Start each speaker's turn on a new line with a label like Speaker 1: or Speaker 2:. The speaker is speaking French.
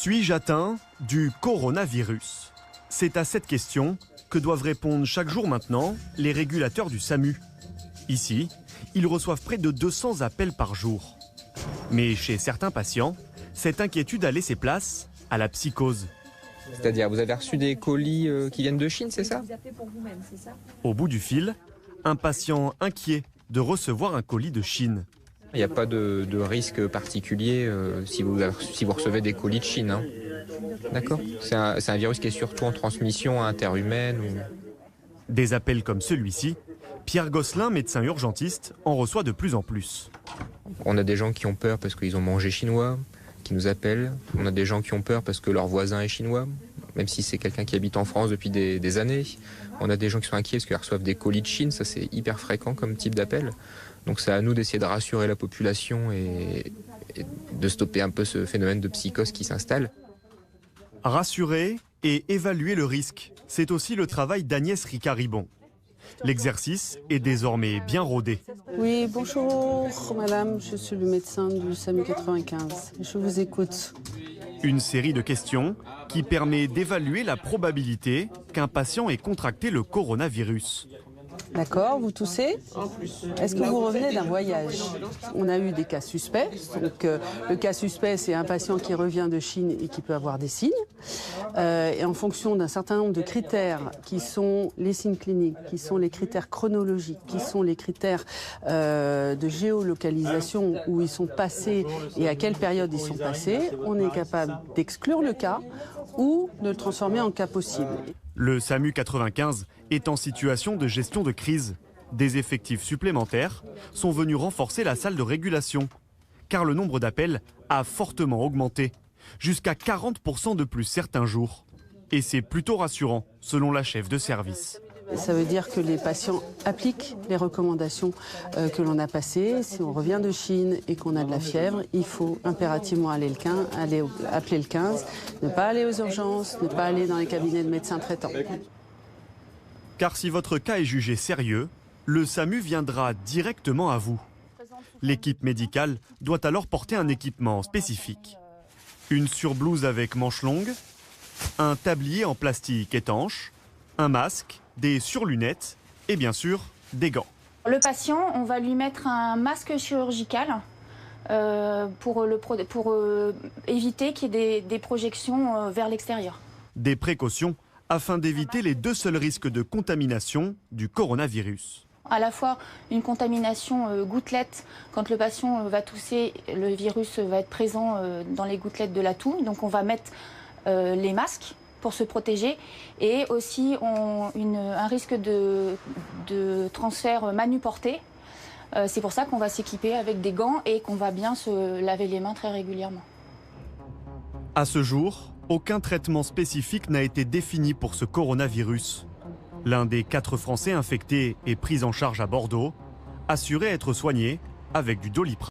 Speaker 1: Suis-je atteint du coronavirus? C'est à cette question que doivent répondre chaque jour maintenant les régulateurs du SAMU. Ici, ils reçoivent près de 200 appels par jour. Mais chez certains patients, cette inquiétude a laissé place à la psychose.
Speaker 2: C'est-à-dire, vous avez reçu des colis qui viennent de Chine, c'est ça?
Speaker 1: Au bout du fil, un patient inquiet de recevoir un colis de Chine.
Speaker 2: Il n'y a pas de risque particulier si vous recevez des colis de Chine. Hein. D'accord. C'est un virus qui est surtout en transmission interhumaine.
Speaker 1: Des appels comme celui-ci, Pierre Gosselin, médecin urgentiste, en reçoit de plus en plus.
Speaker 2: On a des gens qui ont peur parce qu'ils ont mangé chinois, qui nous appellent. On a des gens qui ont peur parce que leur voisin est chinois, même si c'est quelqu'un qui habite en France depuis des années. On a des gens qui sont inquiets parce qu'ils reçoivent des colis de Chine, ça c'est hyper fréquent comme type d'appel. Donc c'est à nous d'essayer de rassurer la population et de stopper un peu ce phénomène de psychose qui s'installe.
Speaker 1: Rassurer et évaluer le risque, c'est aussi le travail d'Agnès Ricard-Ribon. L'exercice est désormais bien rodé.
Speaker 3: Oui, bonjour madame, je suis le médecin du SAMU 95. Je vous écoute.
Speaker 1: Une série de questions qui permet d'évaluer la probabilité qu'un patient ait contracté le coronavirus.
Speaker 3: D'accord, vous toussez? Est-ce que vous revenez d'un voyage? On a eu des cas suspects. Donc, le cas suspect, c'est un patient qui revient de Chine et qui peut avoir des signes. Et en fonction d'un certain nombre de critères qui sont les signes cliniques, qui sont les critères chronologiques, qui sont les critères de géolocalisation où ils sont passés et à quelle période ils sont passés, on est capable d'exclure le cas ou de le transformer en cas possible.
Speaker 1: Le SAMU 95 est en situation de gestion de crise. Des effectifs supplémentaires sont venus renforcer la salle de régulation, car le nombre d'appels a fortement augmenté, jusqu'à 40% de plus certains jours. Et c'est plutôt rassurant, selon la chef de service.
Speaker 3: Ça veut dire que les patients appliquent les recommandations que l'on a passées. Si on revient de Chine et qu'on a de la fièvre, il faut impérativement appeler le 15, ne pas aller aux urgences, ne pas aller dans les cabinets de médecins traitants.
Speaker 1: Car si votre cas est jugé sérieux, le SAMU viendra directement à vous. L'équipe médicale doit alors porter un équipement spécifique. Une surblouse avec manches longues, un tablier en plastique étanche, un masque, des surlunettes et bien sûr des gants.
Speaker 4: Le patient, on va lui mettre un masque chirurgical pour éviter qu'il y ait des projections vers l'extérieur.
Speaker 1: Des précautions afin d'éviter les deux seuls risques de contamination du coronavirus.
Speaker 4: À la fois une contamination gouttelette, quand le patient va tousser, le virus va être présent dans les gouttelettes de la toux, donc on va mettre les masques pour se protéger, et aussi un risque de transfert manuporté. C'est pour ça qu'on va s'équiper avec des gants et qu'on va bien se laver les mains très régulièrement.
Speaker 1: À ce jour, aucun traitement spécifique n'a été défini pour ce coronavirus. L'un des 4 Français infectés est pris en charge à Bordeaux, assuré être soigné avec du Doliprane.